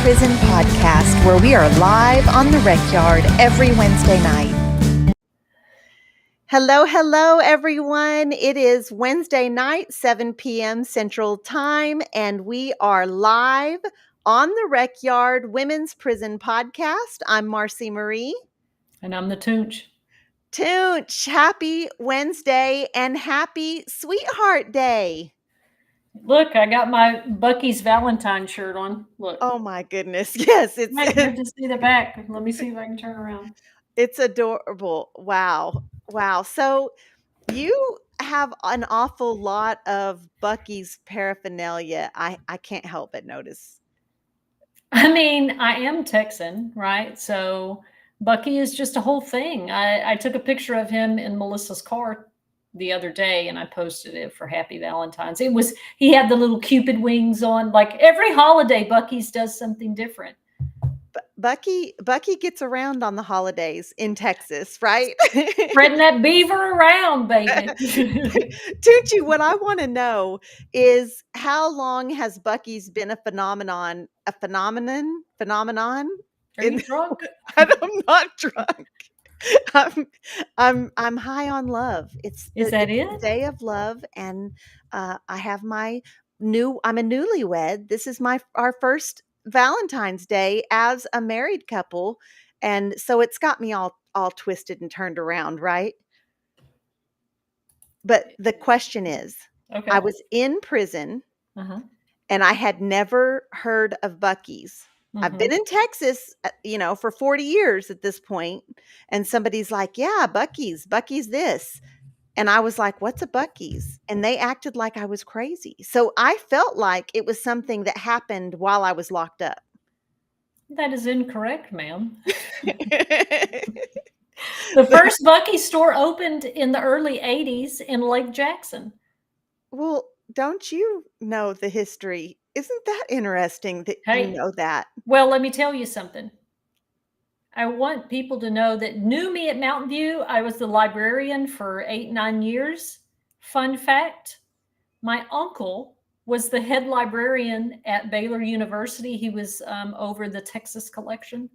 Prison podcast, where we are live on the rec yard every Wednesday night. Hello, everyone. It is Wednesday night, 7 p.m. Central Time, and we are live on the Rec Yard Women's Prison podcast. I'm Marci Marie. And I'm the Toonch. Toonch, happy Wednesday and happy Sweetheart Day. Look, I got my Bucky's Valentine shirt on. Look. Oh my goodness. Yes, it's might have to see the back. Let me see if I can turn around. It's adorable. Wow. So you have an awful lot of Bucky's paraphernalia. I can't help but notice. I mean, I am Texan, right? So Bucky is just a whole thing. I took a picture of him in Melissa's car the other day and I posted it for Happy Valentine's. He had the little Cupid wings on. Like every holiday, Bucky's does something different. Bucky gets around on the holidays in Texas, right? Spreading that beaver around, baby. Toonchi, what I want to know is how long has Bucky's been a phenomenon? Are you drunk? I'm not drunk. I'm high on love. It's the day of love, and I have I'm a newlywed. This is our first Valentine's Day as a married couple, and so it's got me all twisted and turned around, right? But the question is, okay. I was in prison, and I had never heard of Bucky's. I've been in Texas, for 40 years at this point, and somebody's like, yeah, Bucky's this. And I was like, what's a Bucky's? And they acted like I was crazy. So I felt like it was something that happened while I was locked up. That is incorrect, ma'am. The first Bucky's store opened in the early 80s in Lake Jackson. Well, don't you know the history? Isn't that interesting that you know that? Well, let me tell you something. I want people to know that knew me at Mountain View. I was the librarian for 8-9 years. Fun fact, my uncle was the head librarian at Baylor University. He was over the Texas collection.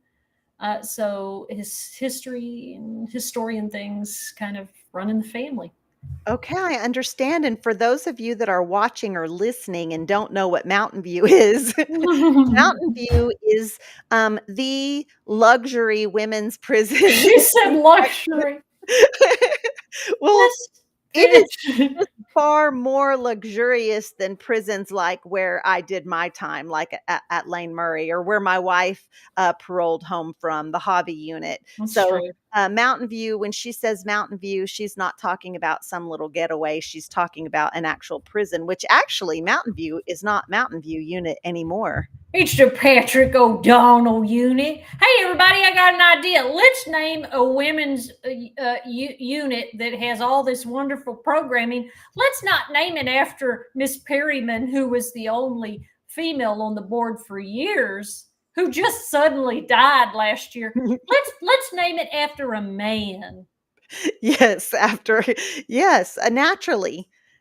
So his history and historian things kind of run in the family. Okay, I understand. And for those of you that are watching or listening and don't know what Mountain View is, Mountain View is the luxury women's prison. She said luxury. Well, it is far more luxurious than prisons like where I did my time, like at Lane Murray, or where my wife paroled home from, the Hobby Unit. That's so true. Mountain View, when she says Mountain View, she's not talking about some little getaway. She's talking about an actual prison, which actually Mountain View is not Mountain View Unit anymore. It's the Patrick O'Donnell Unit. Hey, everybody, I got an idea. Let's name a women's unit that has all this wonderful programming. Let's not name it after Miss Perryman, who was the only female on the board for years, who just suddenly died last year. Let's name it after a man. Yes,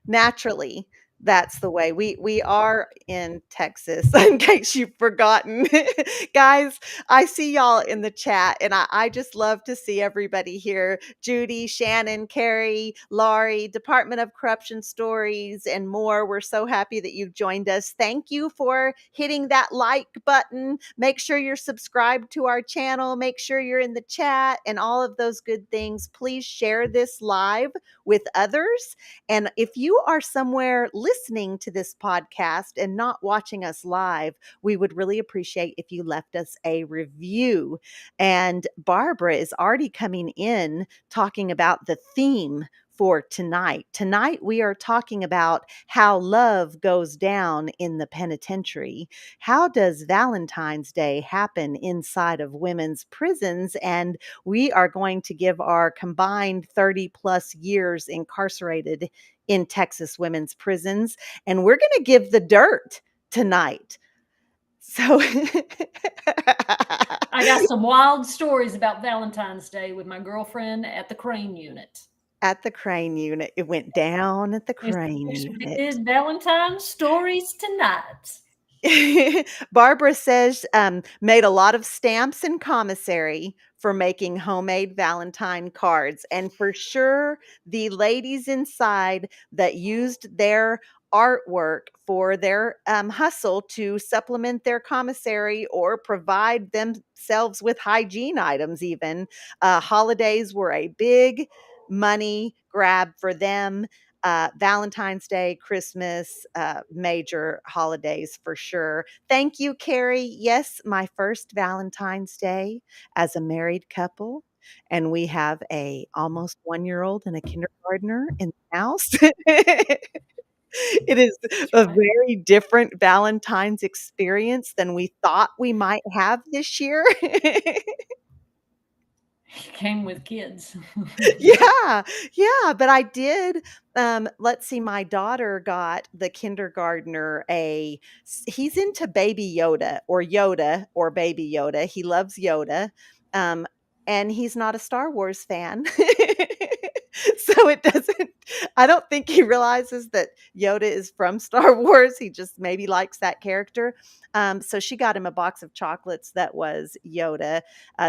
naturally. That's the way we are in Texas, in case you've forgotten. Guys, I see y'all in the chat, and I just love to see everybody here. Judy, Shannon, Carrie, Laurie, Department of Corruption Stories, and more. We're so happy that you've joined us. Thank you for hitting that like button. Make sure you're subscribed to our channel. Make sure you're in the chat and all of those good things. Please share this live with others. And if you are somewhere listening to this podcast and not watching us live, we would really appreciate if you left us a review. And Barbara is already coming in talking about the theme for tonight. Tonight, we are talking about how love goes down in the penitentiary. How does Valentine's Day happen inside of women's prisons? And we are going to give our combined 30 plus years incarcerated in Texas women's prisons. And we're going to give the dirt tonight. So I got some wild stories about Valentine's Day with my girlfriend at the Crane Unit. At the Crane Unit. It went down at the Crane Unit. It is Valentine's stories tonight. Barbara says, made a lot of stamps and commissary for making homemade Valentine cards. And for sure, the ladies inside that used their artwork for their hustle to supplement their commissary or provide themselves with hygiene items, even. Holidays were a big money grab for them. Valentine's Day, Christmas, major holidays for sure. Thank you, Carrie. Yes, my first Valentine's Day as a married couple. And we have a almost 1-year-old and a kindergartner in the house. It is That's a right. very different Valentine's experience than we thought we might have this year. He came with kids. Yeah, yeah, but I did, let's see, my daughter got the kindergartner he's into Baby Yoda or Baby Yoda. He loves Yoda, um, and he's not a Star Wars fan. So it doesn't I don't think he realizes that Yoda is from Star Wars. He just maybe likes that character. So she got him a box of chocolates that was Yoda,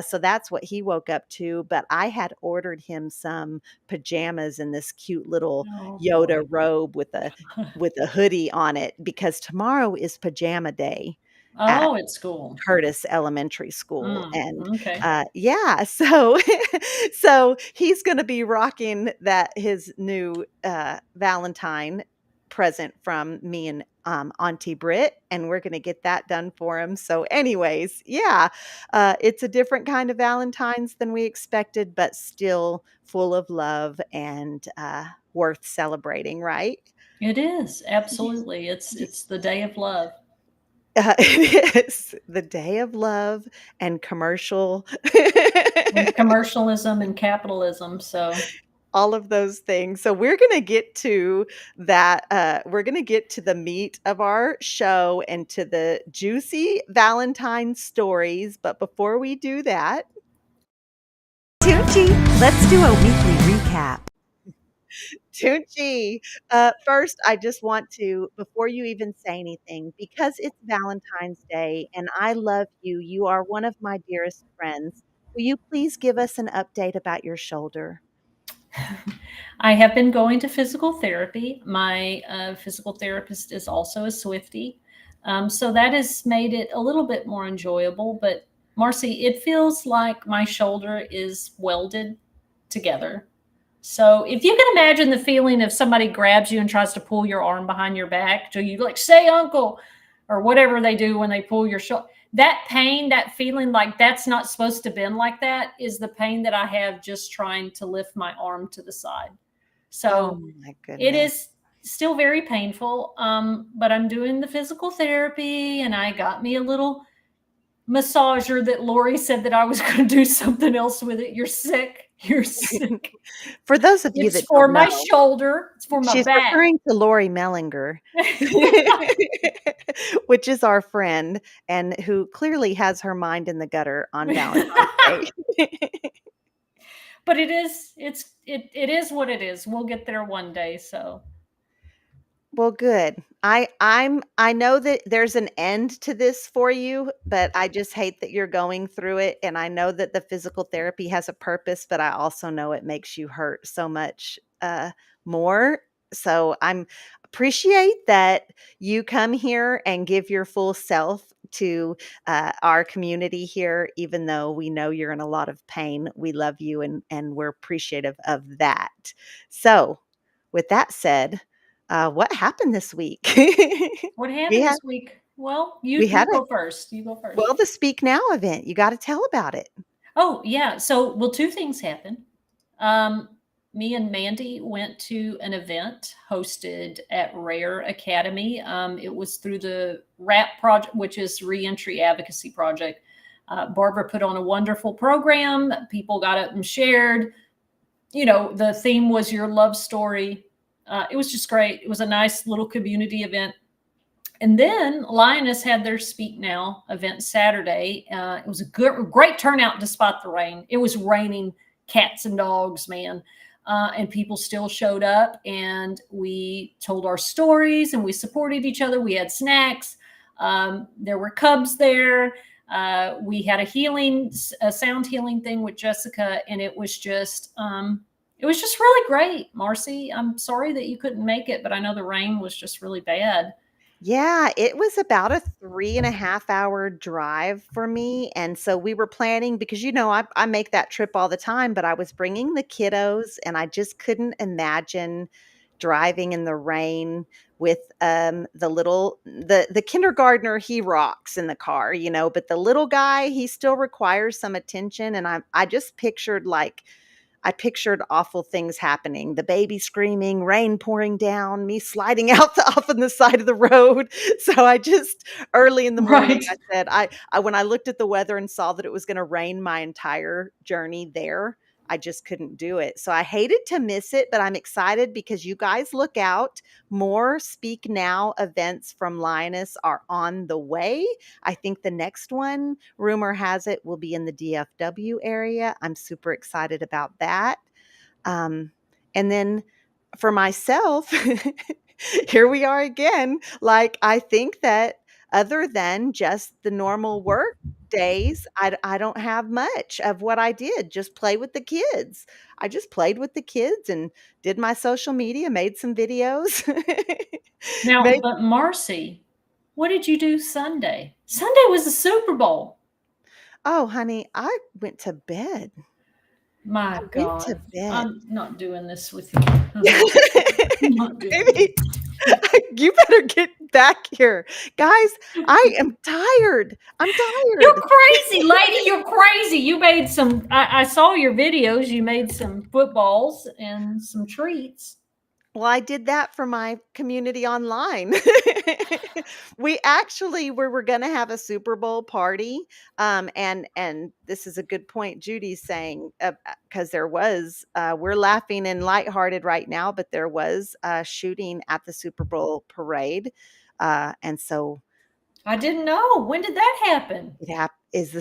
so that's what he woke up to. But I had ordered him some pajamas in this cute little Oh Yoda boy. robe with a hoodie on it because tomorrow is pajama day at Oh, it's school. Curtis Elementary School, Mm, and, okay. yeah, so so he's gonna be rocking his new, Valentine present from me and, Auntie Brit, and we're gonna get that done for him. So anyways, yeah, it's a different kind of Valentine's than we expected, but still full of love and, worth celebrating, right? It is, Yes. absolutely. It's the day of love. It is the day of love and commercial And commercialism and capitalism, so all of those things. So we're gonna get to that, we're gonna get to the meat of our show and to the juicy Valentine stories, but before we do that, Toonchi, let's do a weekly recap. Toonchi, first, I just want to, before you even say anything, because it's Valentine's Day and I love you, you are one of my dearest friends. Will you please give us an update about your shoulder? I have been going to physical therapy. My physical therapist is also a Swiftie. So that has made it a little bit more enjoyable. But Marcy, it feels like my shoulder is welded together. So if you can imagine the feeling if somebody grabs you and tries to pull your arm behind your back, do you like say uncle or whatever they do when they pull your shoulder? That pain, that feeling like that's not supposed to bend like that is the pain that I have just trying to lift my arm to the side. Oh So my it goodness. is still very painful. But I'm doing the physical therapy and I got me a little massager that Lori said that I was going to do something else with it. You're sick. You're sick. For those of you It's that for don't my know, shoulder. It's for my she's back. referring to Lori Mellinger, which is our friend and who clearly has her mind in the gutter on Valentine's Day. But it is what it is. We'll get there one day. So Well, good. I know that there's an end to this for you, but I just hate that you're going through it, and I know that the physical therapy has a purpose, but I also know it makes you hurt so much, more. So I'm appreciate that you come here and give your full self to, our community here, even though we know you're in a lot of pain. We love you and we're appreciative of that. So, with that said, what happened this week? what We happened had this week? Well, you we you had a go first. You go first. the Speak Now event. You gotta tell about it. Oh yeah. So well, two things happened. Um, Me and Mandy went to an event hosted at Rare Academy. It was through the RAP project, which is Reentry Advocacy Project. Barbara put on a wonderful program. People got up and shared. You know, the theme was your love story. It was just great. It was a nice little community event. And then Lioness had their Speak Now event Saturday. It was a great turnout despite the rain. It was raining cats and dogs, man. And people still showed up and we told our stories and we supported each other. We had snacks. There were cubs there. We had a sound healing thing with Jessica, and it was just really great. Marci, I'm sorry that you couldn't make it, but I know the rain was just really bad. Yeah, it was about a 3.5 hour drive for me, and so we were planning because, I make that trip all the time, but I was bringing the kiddos, and I just couldn't imagine driving in the rain with, the kindergartner, he rocks in the car, but the little guy, he still requires some attention, and I just pictured awful things happening, the baby screaming, rain pouring down, me sliding out off on the side of the road. So I just early in the morning, Right. I said, when I looked at the weather and saw that it was going to rain my entire journey there, I just couldn't do it. So I hated to miss it, but I'm excited because you guys look out. More Speak Now events from Lioness are on the way. I think the next one, rumor has it, will be in the DFW area. I'm super excited about that. Um, and then for myself, here we are again. Like, I think that other than just the normal work days, I don't have much of what I did. Just play with the kids. I just played with the kids and did my social media, made some videos. Now, made but Marci, what did you do Sunday? Sunday was the Super Bowl. Oh, honey, I went to bed. I My went to God, bed. I'm not doing this with you. I'm not doing Baby, you better get back here. Guys, I am tired. I'm You're tired. crazy, lady. You're crazy. You made I saw your videos. You made some footballs and some treats. Well, I did that for my community online. We were gonna have a Super Bowl party, and this is a good point Judy's saying, because we're laughing and lighthearted right now, but there was a shooting at the Super Bowl parade, and so I didn't know. When did that happen?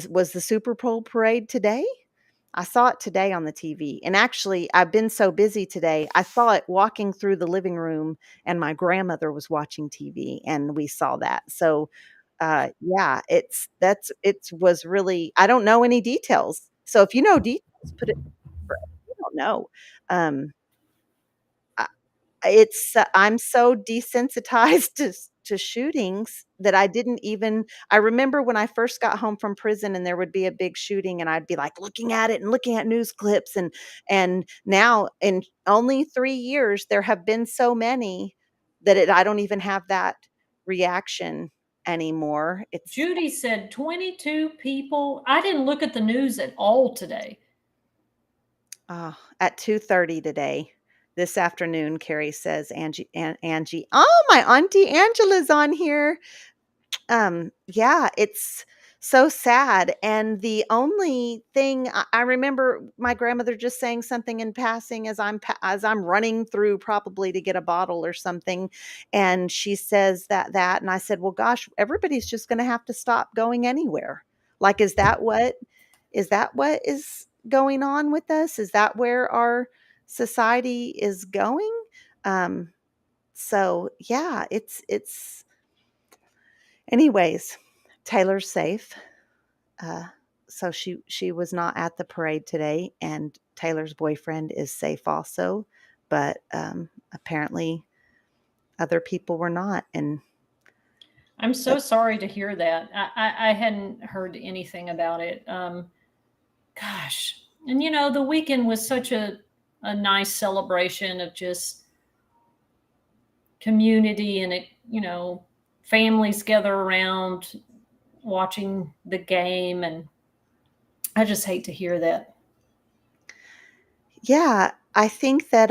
was the Super Bowl parade today? I saw it today on the TV, and actually, I've been so busy today, I saw it walking through the living room, and my grandmother was watching TV, and we saw that. So, yeah, it was really I don't know any details. So if you know details, put it I don't know. Um, I I'm so desensitized to shootings that I remember when I first got home from prison and there would be a big shooting and I'd be, like, looking at it and looking at news clips, and now in only 3 years, there have been so many that I don't even have that reaction anymore. It's Judy said 22 people. I didn't look at the news at all today. At 2:30 today. This afternoon, Carrie says, Angie. Oh, my auntie Angela's on here. Yeah, it's so sad, and the only thing I remember my grandmother just saying something in passing as I'm running through probably to get a bottle or something, and she says and I said, "Well, gosh, everybody's just gonna have to stop going anywhere." Like, is that what is going on with us? Is that where our society is going? Um, so yeah, it's anyways, Taylor's safe. Uh, so she was not at the parade today, and Taylor's boyfriend is safe also, but apparently other people were not. And I'm so sorry to hear that. I hadn't heard anything about it. Gosh, and the weekend was such a nice celebration of just community and families gather around watching the game, and I just hate to hear that. yeah, I think that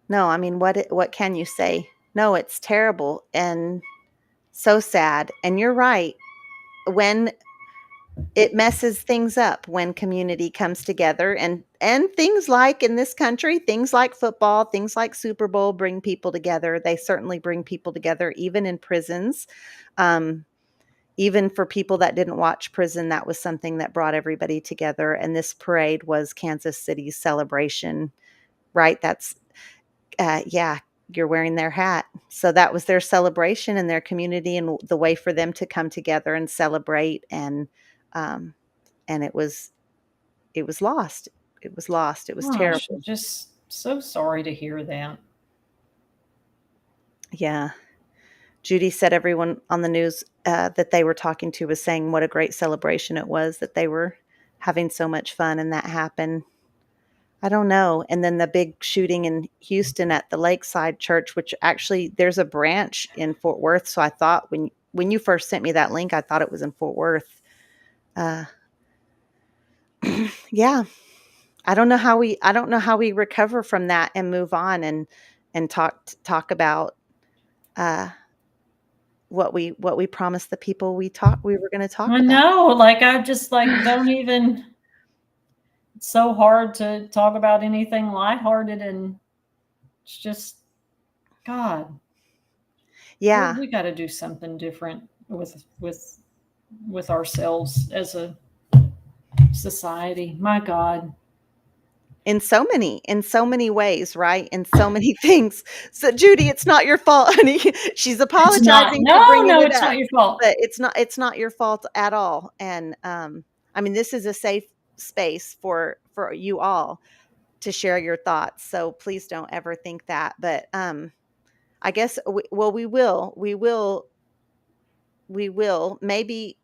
no, I mean, what can you say? No, it's terrible and so sad. And you're right. When it messes things up when community comes together, and things like in this country, things like football, things like Super Bowl bring people together. They certainly bring people together, even in prisons. Um, Even for people that didn't watch prison, that was something that brought everybody together. And this parade was Kansas City's celebration, right? Yeah. you're wearing their hat. So that was their celebration in their community and the way for them to come together and celebrate. Um, and it was lost. It was lost. It was Gosh, terrible. just so sorry to hear that. Yeah. Judy said everyone on the news that they were talking to was saying what a great celebration it was, that they were having so much fun, and that happened. I don't know. And then the big shooting in Houston at the Lakeside Church, which actually there's a branch in Fort Worth. So I thought when you first sent me that link, I thought it was in Fort Worth. Uh, yeah, I don't know how we recover from that and move on and talk about uh, what we promised the people we were going to talk I about. know, like, I just, like, don't even it's so hard to talk about anything lighthearted, and it's just God, Yeah. we gotta do something different with ourselves as a society. My God. In so many ways, right? In so many things. So Judy, it's not your fault, honey. She's It's not. apologizing for No, bringing no, it it's up, not your fault. but it's not your fault at all. And I mean, this is a safe space for you all to share your thoughts. So please don't ever think that. But I guess we will maybe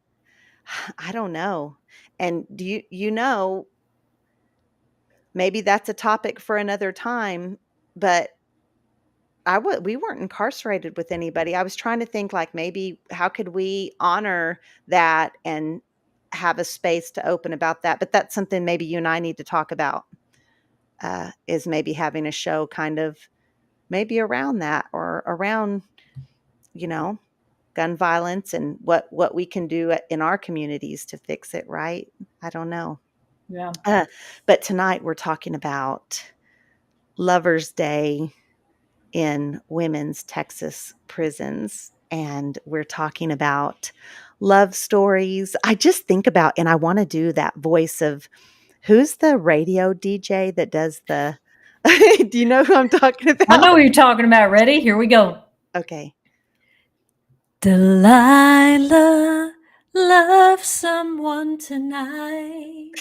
I don't know. And do you know, maybe that's a topic for another time, but we weren't incarcerated with anybody. I was trying to think, like, maybe how could we honor that and have a space to open about that, but that's something maybe you and I need to talk about, is maybe having a show kind of maybe around that, or around, you know, gun violence and what we can do in our communities to fix it, right? I don't know. Yeah. But tonight we're talking about Lover's Day in women's Texas prisons. And we're talking about love stories. I just think about, and I want to do that voice of who's the radio DJ that does the, do you know who I'm talking I know about? what you're talking about. Ready? Here we go. Okay. Delilah, love someone tonight.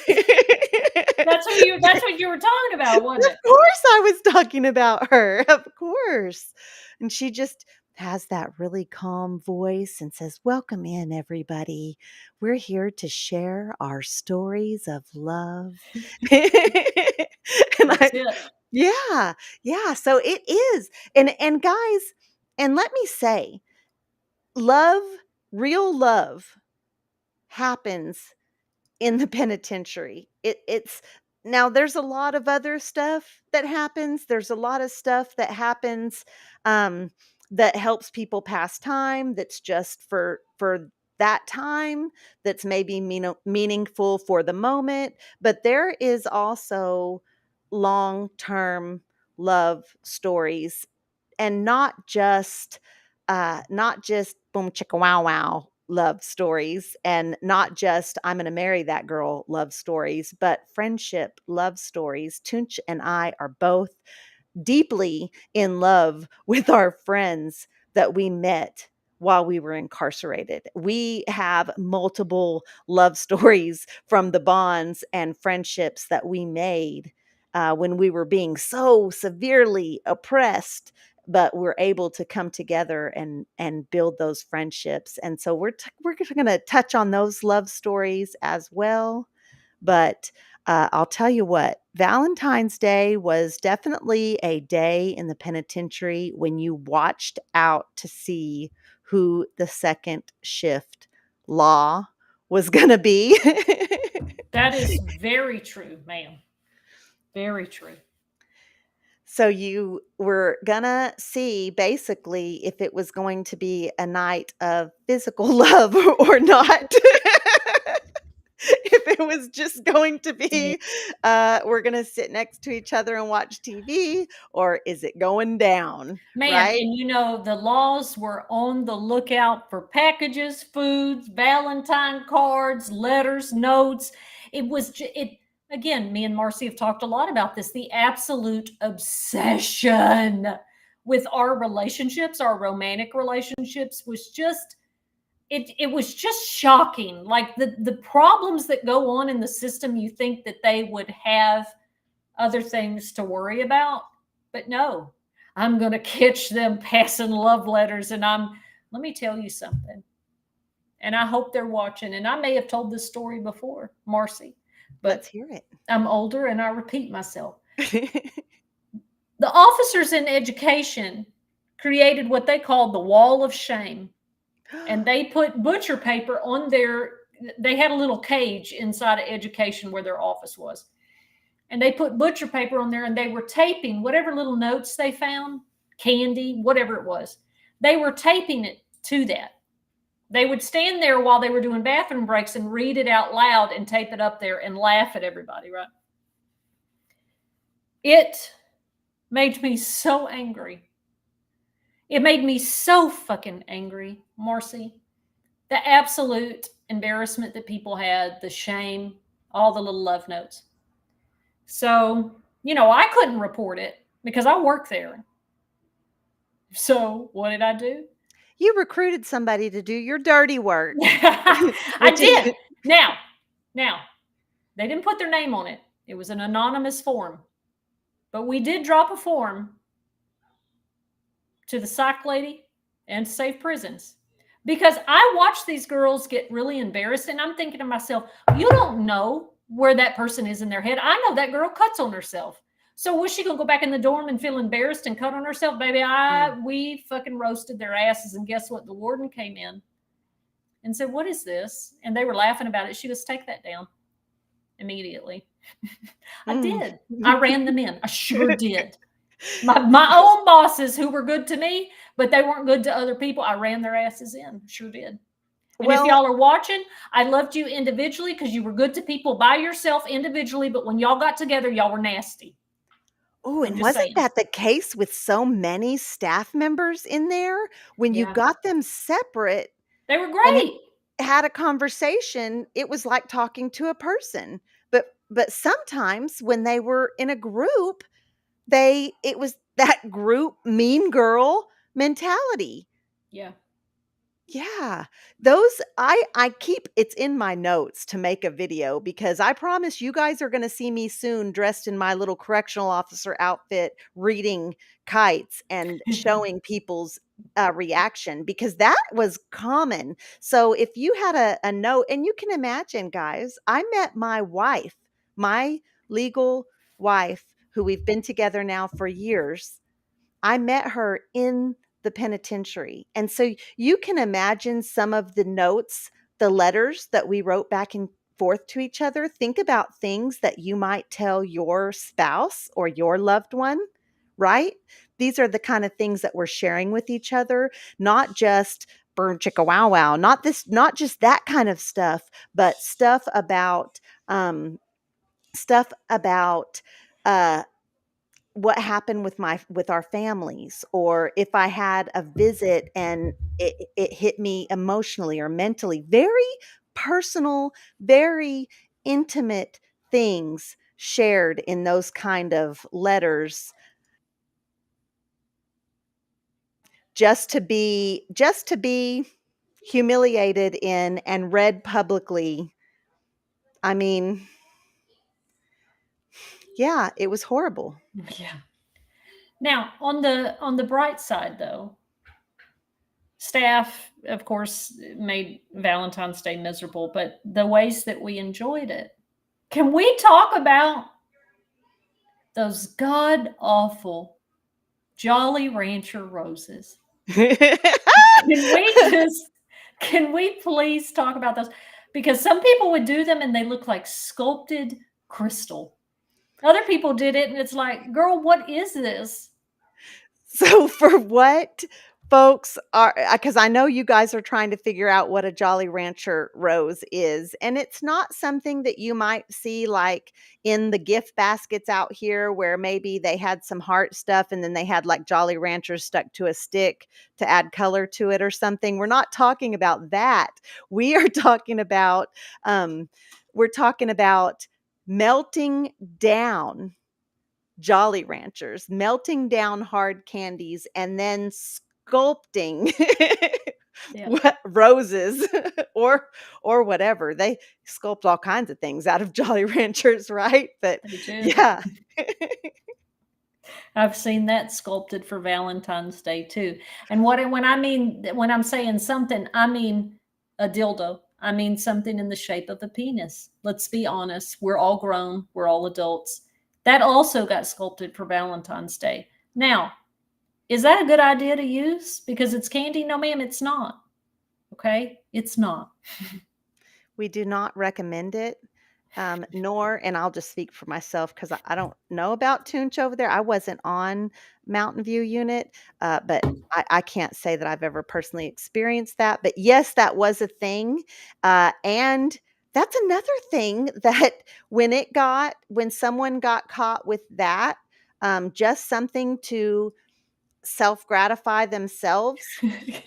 That's what you were talking about, wasn't Of it? course I was talking about her. Of course. And she just has that really calm voice and says, "Welcome in, everybody. We're here to share our stories of love." And That's it. yeah, yeah. So it is. And guys, and let me say, love, real love happens in the penitentiary. It's now there's a lot of other stuff that happens. There's a lot of stuff that happens um, that helps people pass time. That's just for that time. That's maybe meaningful for the moment. But there is also long term love stories, and not just boom chicka wow wow love stories, and not just I'm going to marry that girl love stories, but friendship love stories. Toonch and I are both deeply in love with our friends that we met while we were incarcerated. We have multiple love stories from the bonds and friendships that we made when we were being so severely oppressed, but we're able to come together and build those friendships. And so we're going to touch on those love stories as well. But I'll tell you what, Valentine's Day was definitely a day in the penitentiary when you watched out to see who the second shift law was going to be. That is very true, ma'am. Very true. So you were gonna see basically if it was going to be a night of physical love or not. If it was just going to Yeah. be, we're gonna sit next to each other and watch TV, or is it going down, Man, right? and the laws were on the lookout for packages, foods, Valentine cards, letters, notes. It again, me and Marcy have talked a lot about this, the absolute obsession with our relationships, our romantic relationships, was just it was just shocking. Like the problems that go on in the system, you think that they would have other things to worry about, but no. I'm going to catch them passing love letters, and let me tell you something. And I hope they're watching. And I may have told this story before, Marci, Let's but hear it. I'm older and I repeat myself. The officers in education created what they called the wall of shame. And they put butcher paper on they had a little cage inside of education where their office was. And they put butcher paper on there, and they were taping whatever little notes they found, candy, whatever it was. They were taping it to that. They would stand there while they were doing bathroom breaks and read it out loud and tape it up there and laugh at everybody, right? It made me so angry. It made me so fucking angry, Marci. The absolute embarrassment that people had, the shame, all the little love notes. So, I couldn't report it because I work there. So, what did I do? You recruited somebody to do your dirty work. I did. Now, they didn't put their name on it. It was an anonymous form. But we did drop a form to the psych lady and to Safe Prisons. Because I watched these girls get really embarrassed, and I'm thinking to myself, you don't know where that person is in their head. I know that girl cuts on herself. So was she going to go back in the dorm and feel embarrassed and cut on herself? Baby, we fucking roasted their asses. And guess what? The warden came in and said, what is this? And they were laughing about it. She goes, take that down immediately. I did. I ran them in. I sure did. My own bosses who were good to me, but they weren't good to other people, I ran their asses in. Sure did. And if y'all are watching, I loved you individually because you were good to people by yourself individually, but when y'all got together, y'all were nasty. Oh, and wasn't that the case with so many staff members in there? When you got them separate, they were great. Had a conversation, it was like talking to a person. But sometimes when they were in a group, it was that group mean girl mentality. Yeah. Yeah. Those I keep it's in my notes to make a video because I promise you guys are going to see me soon dressed in my little correctional officer outfit reading kites and showing people's reaction because that was common. So if you had a note, and you can imagine, guys, I met my wife, my legal wife, who we've been together now for years. I met her in the penitentiary. And so you can imagine some of the notes, the letters that we wrote back and forth to each other. Think about things that you might tell your spouse or your loved one, right? These are the kind of things that we're sharing with each other, not just burn chicka wow wow, not just that kind of stuff, but stuff about what happened with our families, or if I had a visit and it hit me emotionally or mentally. Very personal, very intimate things shared in those kind of letters, just to be humiliated in and read publicly. I mean, yeah, it was horrible. Yeah. Now, on the bright side, though, staff, of course, made Valentine's Day miserable, but the ways that we enjoyed it. Can we talk about those god awful Jolly Rancher roses? Can we please talk about those? Because some people would do them and they look like sculpted crystal. Other people did it and it's like, girl, what is this? So for what folks are, because I know you guys are trying to figure out what a Jolly Rancher rose is, and it's not something that you might see like in the gift baskets out here where maybe they had some heart stuff and then they had like Jolly Ranchers stuck to a stick to add color to it or something. We're not talking about that. We are talking about we're talking about melting down Jolly Ranchers, melting down hard candies and then sculpting Yeah, roses or whatever. They sculpt all kinds of things out of Jolly Ranchers, right? But they do. yeah. I've seen that sculpted for Valentine's Day too. And when I'm saying something, I mean a dildo. I mean something in the shape of a penis. Let's be honest. We're all grown. We're all adults. That also got sculpted for Valentine's Day. Now, is that a good idea to use because it's candy? No, ma'am, it's not. Okay? It's not. We do not recommend it, nor, and I'll just speak for myself because I don't know about Toonch over there. I wasn't on Mountain View unit, but I can't say that I've ever personally experienced that. But yes, that was a thing. And that's another thing that when someone got caught with that, just something to self gratify themselves,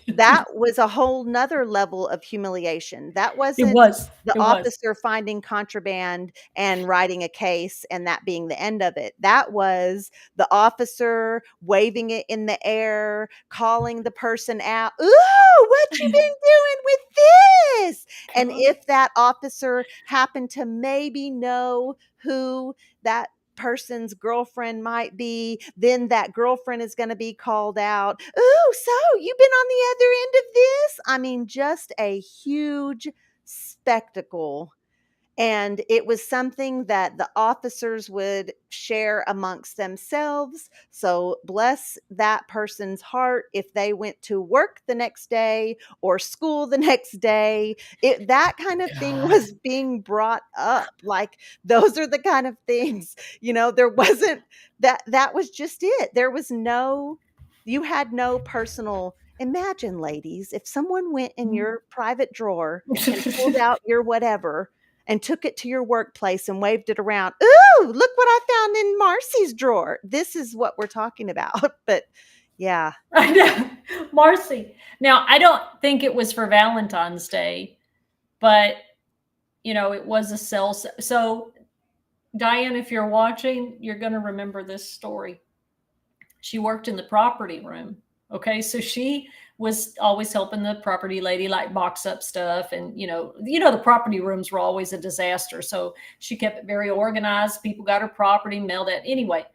that was a whole nother level of humiliation. That It wasn't was. the It was. officer finding contraband and writing a case and that being the end of it. That was the officer waving it in the air, calling the person out, "Ooh, what you been doing with this?" And God. if that officer happened to maybe know who that person's girlfriend might be, then that girlfriend is going to be called out. "Ooh, so you've been on the other end of this?" I mean, just a huge spectacle. And it was something that the officers would share amongst themselves. So bless that person's heart if they went to work the next day or school the next day. That kind of thing God. was being brought up. Like those are the kind of things, there wasn't that was just it. There was no, you had no personal. Imagine, ladies, if someone went in your private drawer and pulled out your whatever and took it to your workplace and waved it around. "Ooh, look what I found in Marci's drawer." This is what we're talking about. But yeah. I know. Marcy. Now, I don't think it was for Valentine's Day, but it was a sell. So, Diane, if you're watching, you're going to remember this story. She worked in the property room. Okay, so she was always helping the property lady like box up stuff, and the property rooms were always a disaster. So she kept it very organized. People got her property, mailed it. Anyway,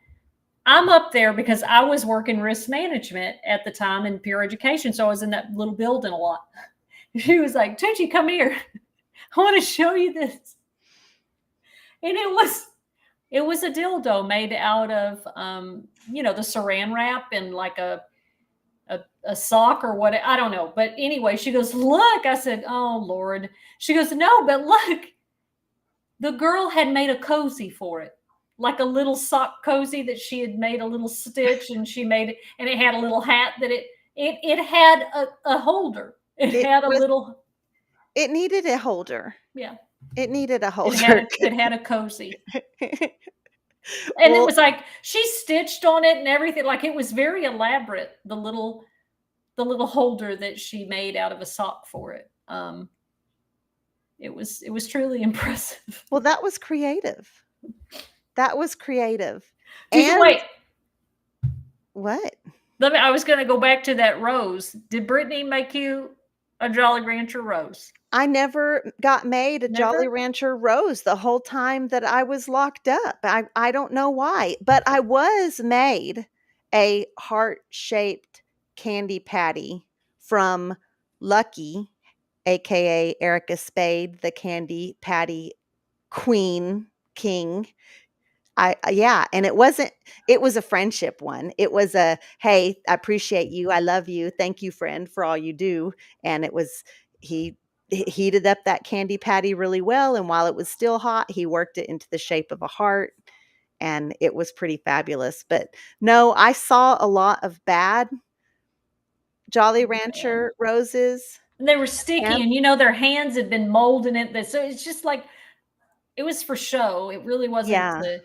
I'm up there because I was working risk management at the time in peer education, so I was in that little building a lot. She was like, "Toonchi, come here. I want to show you this." And it was a dildo made out of the saran wrap and like a sock or what, I don't know. But anyway, she goes, "Look." I said, "Oh Lord." She goes, "No, but look." The girl had made a cozy for it, like a little sock cozy that she had made a little stitch, and she made it, and it had a little hat that it had a holder. It It had a was little, it needed a holder. yeah. It needed a It had holder. a cozy. And it Well, was like she stitched on it and everything. Like it was very elaborate, the little holder that she made out of a sock for it. It was truly impressive. well, that was creative. That was creative. Did you And wait? what? I was going to go back to that rose. Did Brittany make you a Jolly Rancher rose? I never got made a Jolly Never. Rancher rose the whole time that I was locked up. I don't know why, but I was made a heart-shaped candy patty from Lucky, aka Erica Spade, the candy patty queen king. Yeah, and it was a friendship one. It was a, "Hey, I appreciate you. I love you. Thank you, friend, for all you do." And he heated up that candy patty really well, and while it was still hot, he worked it into the shape of a heart, and it was pretty fabulous. But no, I saw a lot of bad Jolly Oh, man. Rancher roses. And they were sticky, And and their hands had been molding it. So it's just like it was for show. It really wasn't yeah. to.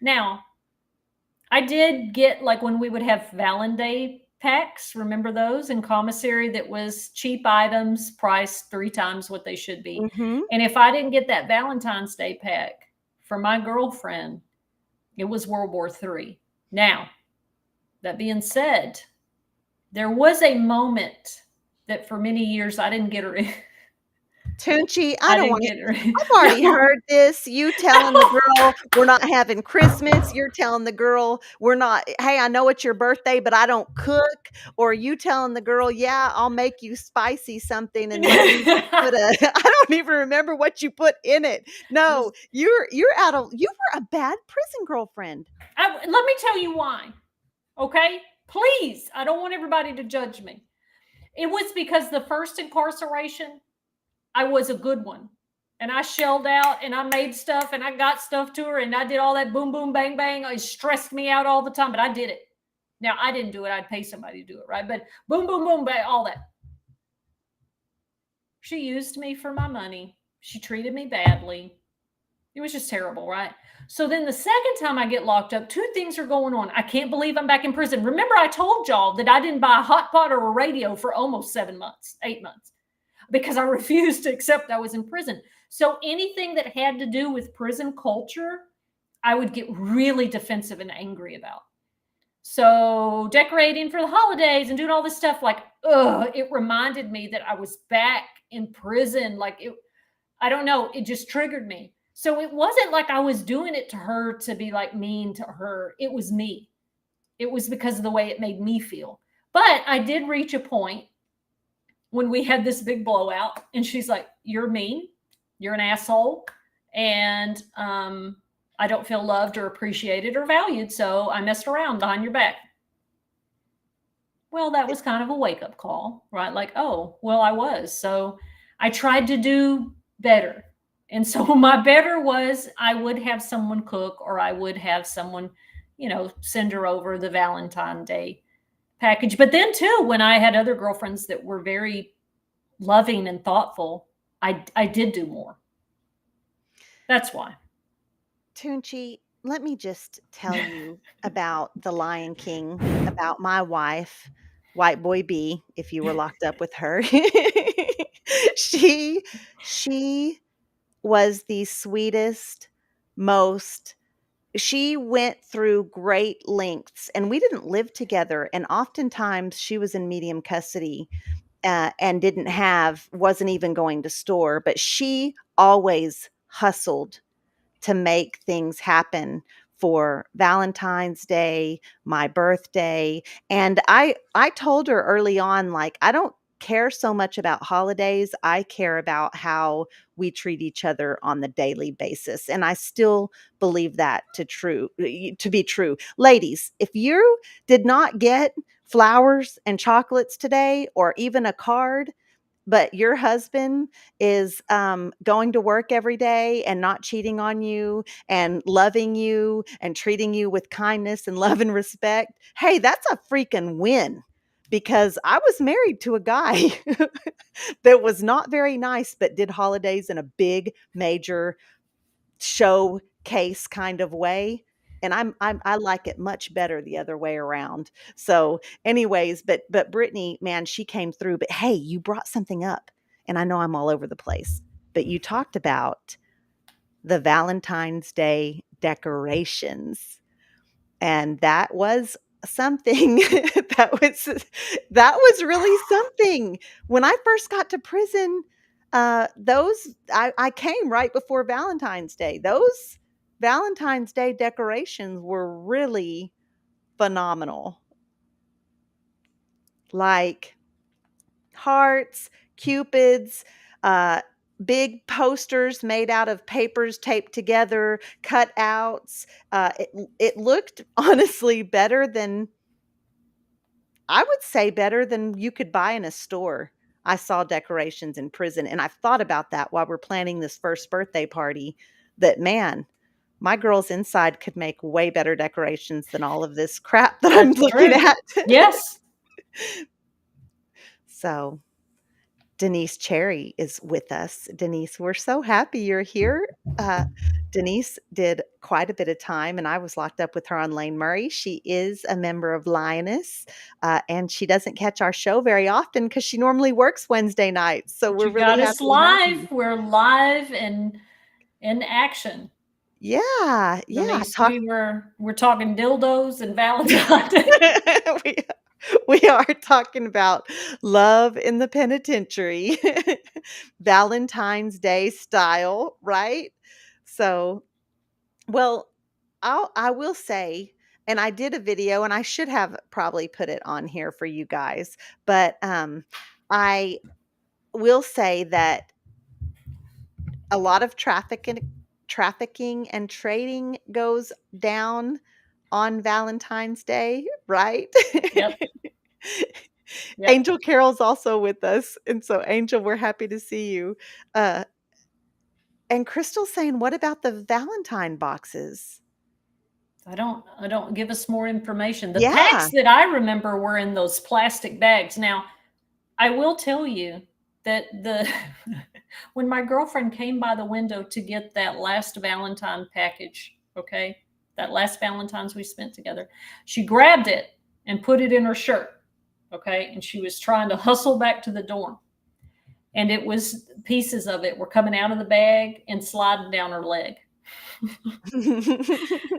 Now, I did get like when we would have Valentine packs. Remember those in commissary? That was cheap items priced 3 times what they should be. Mhm. And if I didn't get that Valentine's Day pack for my girlfriend, It was World War III. Now, that being said, there was a moment that for many years I didn't get her in. Toonchi, I I don't didn't want get her in. I've already No. heard this. You telling the girl we're not having Christmas. You're telling the girl we're not, hey, I know it's your birthday, but I don't cook. Or you telling the girl, yeah, I'll make you spicy something and let me put a I don't even remember what you put in it. No, you're out of you were a bad prison girlfriend. Let me tell you why. Okay? Please. I don't want everybody to judge me. It was because the first incarceration, I was a good one. And I shelled out and I made stuff and I got stuff to her and I did all that boom, boom, bang, bang. It stressed me out all the time, but I did it. Now, I didn't do it. I'd pay somebody to do it, right? But boom, boom, boom, bang, all that. She used me for my money. She treated me badly. It was just terrible, right? So then the second time I get locked up, two things are going on. I can't believe I'm back in prison. Remember, I told y'all that I didn't buy a hot pot or a radio for almost 7 months, 8 months, because I refused to accept I was in prison. So anything that had to do with prison culture, I would get really defensive and angry about. So decorating for the holidays and doing all this stuff, like, it reminded me that I was back in prison. Like, I don't know, it just triggered me. So it wasn't like I was doing it to her to be like mean to her. It was me. It was because of the way it made me feel. But I did reach a point when we had this big blowout, and she's like, "You're mean. You're an asshole, and I don't feel loved or appreciated or valued. So I messed around behind your back." Well, that was kind of a wake up call, right? Like, oh, well, I was. So I tried to do better. And so my better was I would have someone cook or I would have someone, send her over the Valentine Day package. But then, too, when I had other girlfriends that were very loving and thoughtful, I did do more. That's why. Toonchi, let me just tell you about the Lion King, about my wife, White Boy B, if you were locked up with her. she she was the sweetest, most she went through great lengths, and we didn't live together, and oftentimes she was in medium custody, and wasn't even going to store, but she always hustled to make things happen for Valentine's Day, my birthday. And I told her early on, like, I don't care so much about holidays. I care about how we treat each other on the daily basis. And I still believe that to be true. Ladies, if you did not get flowers and chocolates today or even a card, but your husband is going to work every day and not cheating on you and loving you and treating you with kindness and love and respect, hey, that's a freaking win. Because I was married to a guy that was not very nice, but did holidays in a big, major showcase kind of way. And I like it much better the other way around. So, anyways, but Brittany, man, she came through. But hey, you brought something up, and I know I'm all over the place, but you talked about the Valentine's Day decorations, and that was something that was really something. When I first got to prison, those I came right before Valentine's Day. Those Valentine's Day decorations were really phenomenal. Like hearts, cupids, uh, big posters made out of papers taped together, cutouts. It looked honestly better than I would say better than you could buy in a store. I saw decorations in prison, and I've thought about that while we're planning this first birthday party, that, man, my girls inside could make way better decorations than all of this crap that I'm That's looking true. at. Yes. So, Denise Cherry is with us. Denise, we're so happy you're here. Uh, Denise did quite a bit of time, and I was locked up with her on Lane Murray. She is a member of Lioness, and she doesn't catch our show very often because she normally works Wednesday nights. So But we're you really got happy us to have you. live. We're live and in action. Yeah, yeah, Denise, we're talking dildos and Valentine. we we are talking about love in the penitentiary, Valentine's Day style, right? So, well, I will say, and I did a video, and I should have probably put it on here for you guys, but I will say that a lot of trafficking and trading goes down on Valentine's Day, right? Yep, yep. Angel Carol's also with us, and so, Angel, we're happy to see you. Uh, and Crystal's saying, "What about the Valentine boxes?" I don't give us more information. The Yeah. packs that I remember were in those plastic bags. Now, I will tell you that the when my girlfriend came by the window to get that last Valentine package, okay, that last Valentine's we spent together, she grabbed it and put it in her shirt, okay, and she was trying to hustle back to the dorm, and it was pieces of it were coming out of the bag and sliding down her leg.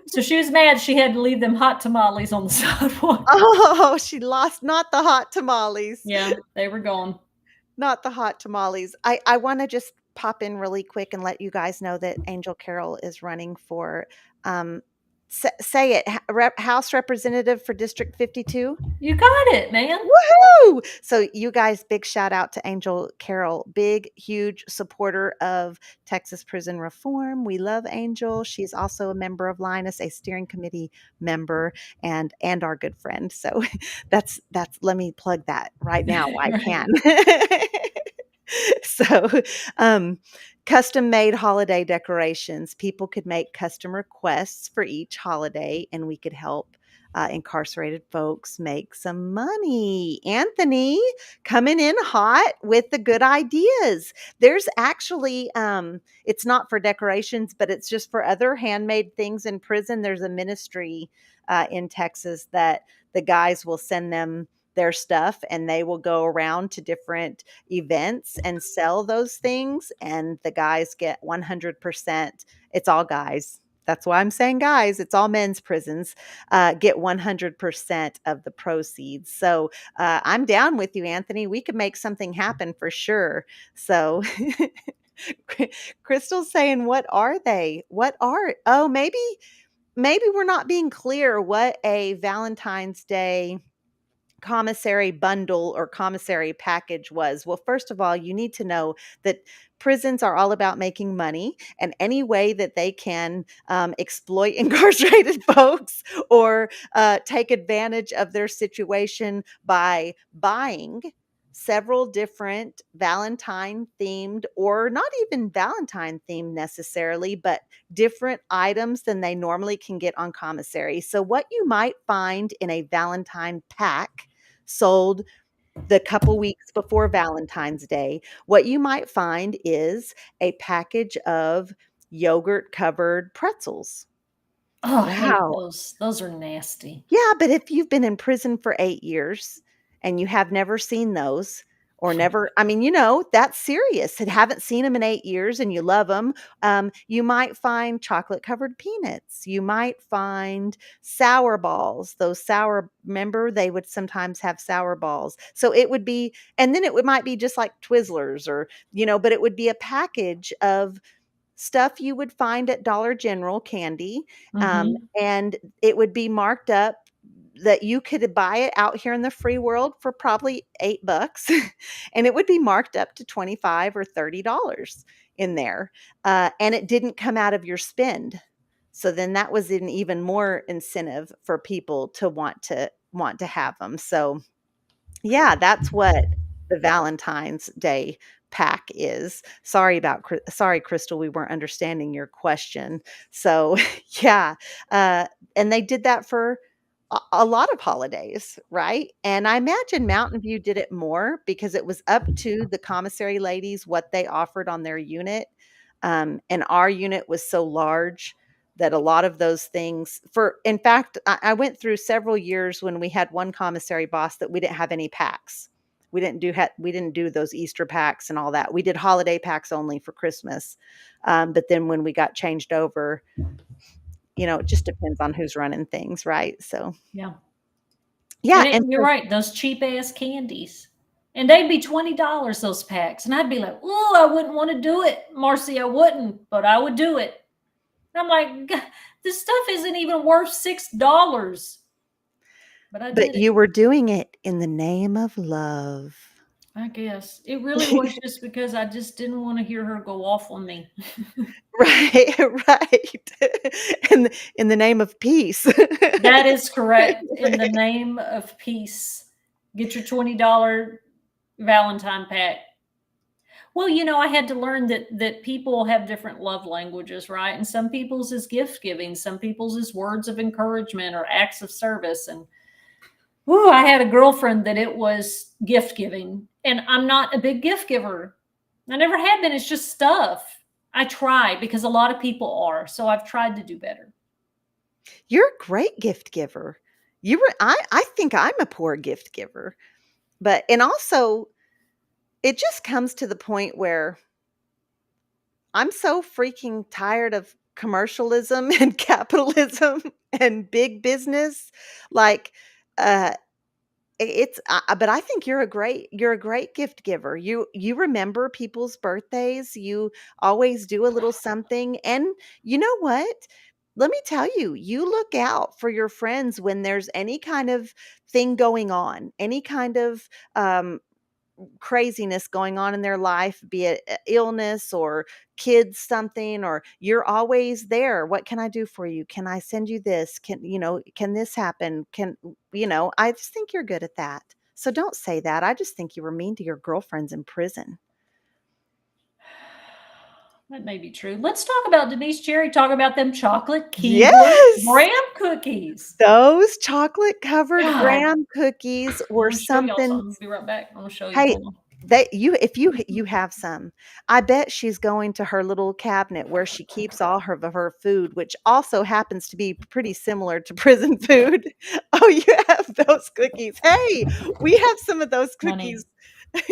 So she was mad she had to leave them hot tamales on the sidewalk. Oh, she lost not the hot tamales. Yeah, they were gone. Not the hot tamales. I wanna just pop in really quick and let you guys know that Angel Carroll is running for, say it, House Representative for District 52. You got it, man. Woohoo! So you guys, big shout out to Angel Carroll, big, huge supporter of Texas prison reform. We love Angel. She's also a member of Linus, a steering committee member, and our good friend. So that's let me plug that right now while I Right. can. So, um, custom made holiday decorations. People could make custom requests for each holiday, and we could help incarcerated folks make some money. Anthony coming in hot with the good ideas. There's actually, it's not for decorations, but it's just for other handmade things in prison. There's a ministry in Texas that the guys will send them their stuff and they will go around to different events and sell those things. And the guys get 100%. It's all guys. That's why I'm saying guys, it's all men's prisons, get 100% of the proceeds. So I'm down with you, Anthony. We could make something happen for sure. So Crystal's saying, what are they? What are, oh, maybe we're not being clear what a Valentine's Day commissary bundle or commissary package was. Well, first of all, you need to know that prisons are all about making money, and any way that they can exploit incarcerated folks or take advantage of their situation by buying several different Valentine themed, or not even Valentine themed necessarily, but different items than they normally can get on commissary. So, what you might find in a Valentine pack sold the couple weeks before Valentine's Day, what you might find is a package of yogurt covered pretzels. Oh, I hate Wow. those. Those are nasty. Yeah, but if you've been in prison for 8 years and you have never seen those or never, I mean, that's serious, and haven't seen them in 8 years and you love them, you might find chocolate-covered peanuts. You might find sour balls. Those sour, remember, they would sometimes have sour balls. So it would be, and then might be just like Twizzlers, or, but it would be a package of stuff you would find at Dollar General candy, Mhm. and it would be marked up that you could buy it out here in the free world for probably $8, and it would be marked up to 25 or $30 in there, and it didn't come out of your spend. So then that was an even more incentive for people to want to have them. So yeah, that's what the Valentine's Day pack is. Sorry, Crystal, we weren't understanding your question. So, yeah, and they did that for a lot of holidays, right? And I imagine Mountain View did it more because it was up to the commissary ladies what they offered on their unit, and our unit was so large that a lot of those things, in fact, I went through several years when we had one commissary boss that we didn't have any packs. We didn't do those Easter packs and all that. We did holiday packs only for Christmas. But then when we got changed over, it just depends on who's running things, right? So, Yeah. yeah, And and you're so right, those cheap ass candies. And they'd be $20, those packs. And I'd be like, oh, I wouldn't want to do it. Marcy, I wouldn't, but I would do it. And I'm like, this stuff isn't even worth $6. But I but did it. you were doing it in the name of love. I guess. It really was just because I just didn't want to hear her go off on me. Right, right. In the name of peace. That is correct. In the name of peace, get your $20 Valentine pack. Well, I had to learn that people have different love languages, right? And some people's is gift giving, some people's is words of encouragement or acts of service. And I had a girlfriend that it was gift giving, and I'm not a big gift giver. I never have been. It's just stuff. I try because a lot of people are, so I've tried to do better. You're a great gift giver. I think I'm a poor gift giver. And also it just comes to the point where I'm so freaking tired of commercialism and capitalism and big business. Like, uh, but I think you're a great gift giver. You remember people's birthdays. You always do a little something. And you know what? Let me tell you, you look out for your friends when there's any kind of thing going on, any kind of craziness going on in their life, be it illness or kids something, or you're always there. What can I do for you? Can I send you this? Can this happen? I just think you're good at that. So don't say that. I just think you were mean to your girlfriends in prison. That may be true. Let's talk about Denise Cherry. Talk about them chocolate Keebler Yes. graham cookies. Those chocolate covered God, graham cookies I'm were gonna show y'all something. something. Be right back. I'm gonna show you. Hey, Hold on. if you have some, I bet she's going to her little cabinet where she keeps all her food, which also happens to be pretty similar to prison food. Oh, you have those cookies. Hey, we have some of those Honey, cookies.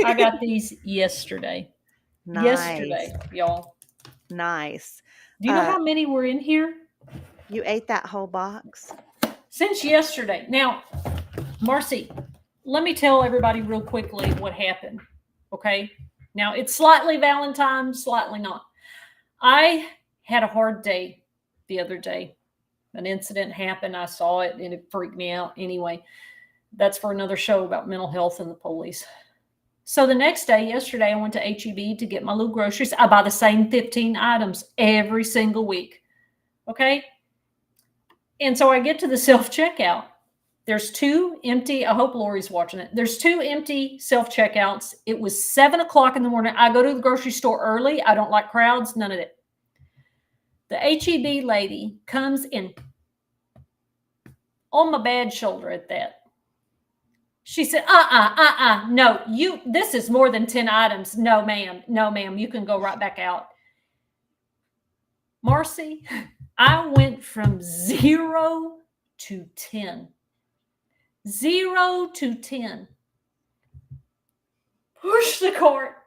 I got these yesterday. Nice, Yesterday, y'all. nice. Do you know Uh, how many were in here? you ate that whole box? Since yesterday. Now, Marcy, let me tell everybody real quickly what happened. Okay. Now, it's slightly Valentine, slightly not. I had a hard day the other day. An incident happened. I saw it and it freaked me out. Anyway, that's for another show about mental health and the police. So the next day, yesterday, I went to HEB to get my little groceries. I buy the same 15 items every single week. Okay. And so I get to the self checkout. There's two empty. I hope Lori's watching it. There's two empty self checkouts. It was 7 o'clock in the morning. I go to the grocery store early. I don't like crowds, none of it. The HEB lady comes in on my bad shoulder at that. She said, no, this is more than 10 items. No, ma'am, you can go right back out. Marcy, I went from 0 to 10. 0 to 10. Push the cart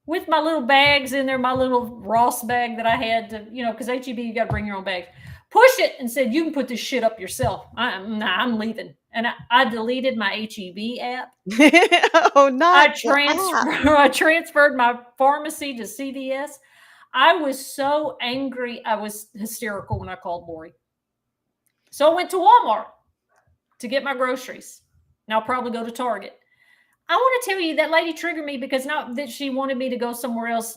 with my little bags in there, my little Ross bag that I had to, because HEB, you got to bring your own bags. Push it and said, you can put this shit up yourself. I'm leaving. And I deleted my HEB app. Oh, not the app. I transferred my pharmacy to CVS. I was so angry. I was hysterical when I called Lori. So I went to Walmart to get my groceries. Now I'll probably go to Target. I want to tell you that lady triggered me because not that she wanted me to go somewhere else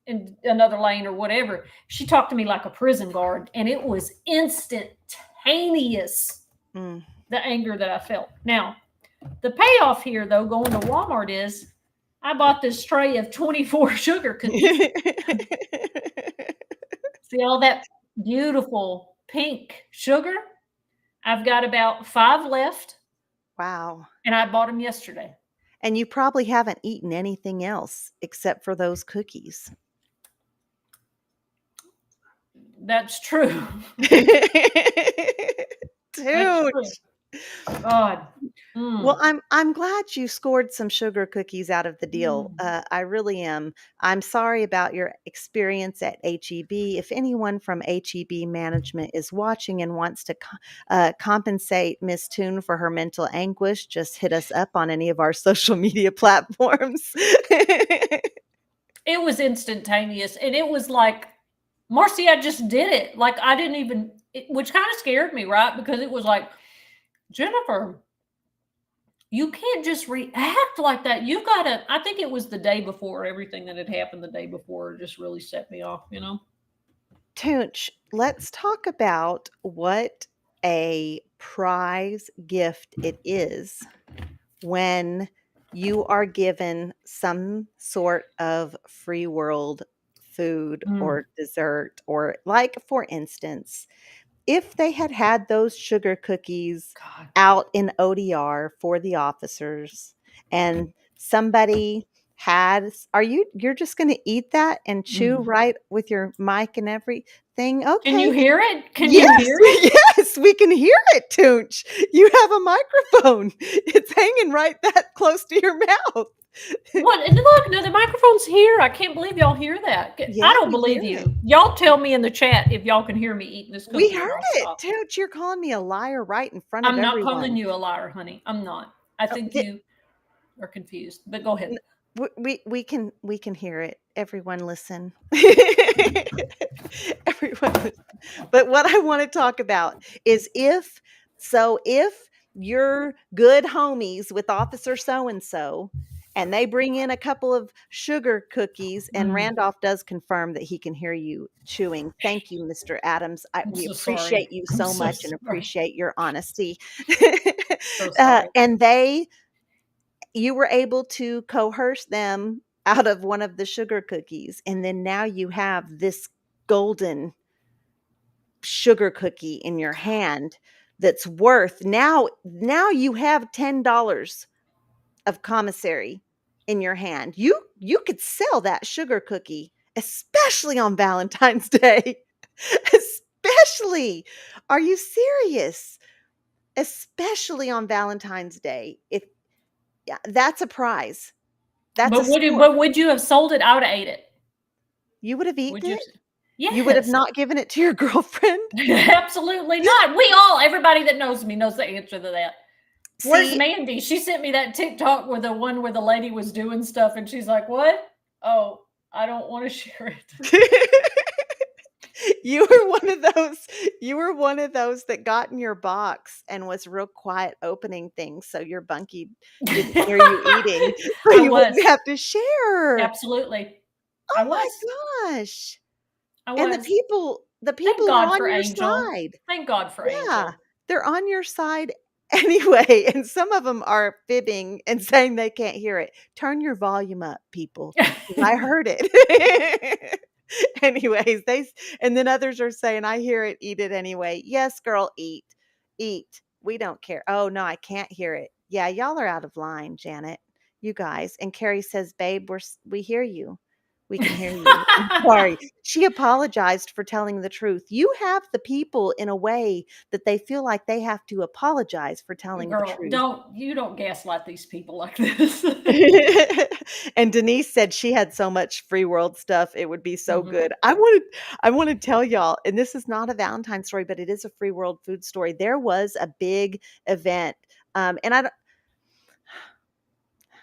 in another lane or whatever. She talked to me like a prison guard, and it was instantaneous, the anger that I felt. Now, the payoff here, though, going to Walmart is I bought this tray of 24 sugar cookies. See all that beautiful pink sugar? I've got about 5 left. Wow. And I bought them yesterday. And you probably haven't eaten anything else except for those cookies. That's true. Dude. God. Well, Mm. I'm glad you scored some sugar cookies out of the deal. Mm. I really am. I'm sorry about your experience at HEB. If anyone from HEB management is watching and wants to compensate Miss Toon for her mental anguish, just hit us up on any of our social media platforms. It was instantaneous, and it was like, Marcy, I just did it. Like I didn't even, which kind of scared me, right? Because it was like, Jennifer, you can't just react like that. You gotta. I think it was the day before, everything that had happened the day before just really set me off. You know. Toonch, let's talk about what a prize gift it is when you are given some sort of free world food Mm. or dessert, or like, for instance, if they had had those sugar cookies God. out in ODR for the officers and somebody you're just going to eat that and chew Mm. right with your mic and everything? Can you Okay. hear it? Can you Yes, hear it? yes, we can hear it, Toonch. You have a microphone. It's hanging right that close to your mouth. What? And look, no, the microphone's here. I can't believe y'all hear that. I Yeah, don't we hear believe it. you. Y'all tell me in the chat if y'all can hear me eating this We cookie, heard and I'll it, stop. Toonch. You're calling me a liar right in front of I'm not calling everyone. you a liar, honey. I'm not. I Oh, think you are confused. But go ahead. we can hear it. Everyone listen. Everyone listen. But what I want to talk about is if you're good homies with Officer so and so and they bring in a couple of sugar cookies, and Mm, Randolph does confirm that he can hear you chewing. Thank you, Mr. Adams. I'm We so sorry. appreciate you I'm so so much and sorry. appreciate your honesty. So sorry. And you were able to coerce them out of one of the sugar cookies, and then now you have this golden sugar cookie in your hand that's worth, now you have $10 of commissary in your hand. You could sell that sugar cookie, especially on Valentine's Day. Especially. Are you serious? Especially on Valentine's Day. If Yeah, that's a prize. That's a score. But would you have sold it? I would have ate it. You would have eaten Would you have? it? You would have Yes. not given it to your girlfriend? Absolutely not. We all, everybody that knows me knows the answer to that. Where's See, Mandy? She sent me that TikTok with the one where the lady was doing stuff and she's like, "What? Oh, I don't want to share it." you were one of those that got in your box and was real quiet opening things so your bunkie didn't hear you eating, so I you wouldn't was. have to share. Absolutely. I Oh was. my gosh. I And the was. people the Thank people are God on for your Angel. side. Thank God for Yeah, Angel. they're on your side anyway, and some of them are fibbing and saying they can't hear it. Turn your volume up, people, 'cause I heard it. Anyways, and then others are saying, "I hear it, eat it anyway." Yes, girl, eat. Eat. We don't care. Oh, no, I can't hear it. Yeah, y'all are out of line, Janet. You guys. And Carrie says, "Babe, we hear you. We can hear you. I'm sorry." She apologized for telling the truth. You have the people in a way that they feel like they have to apologize for telling the Girl, truth. don't gaslight these people like this. And Denise said she had so much free world stuff, it would be so Mhm. good. I wanna tell y'all, and this is not a Valentine story, but it is a free world food story. There was a big event, and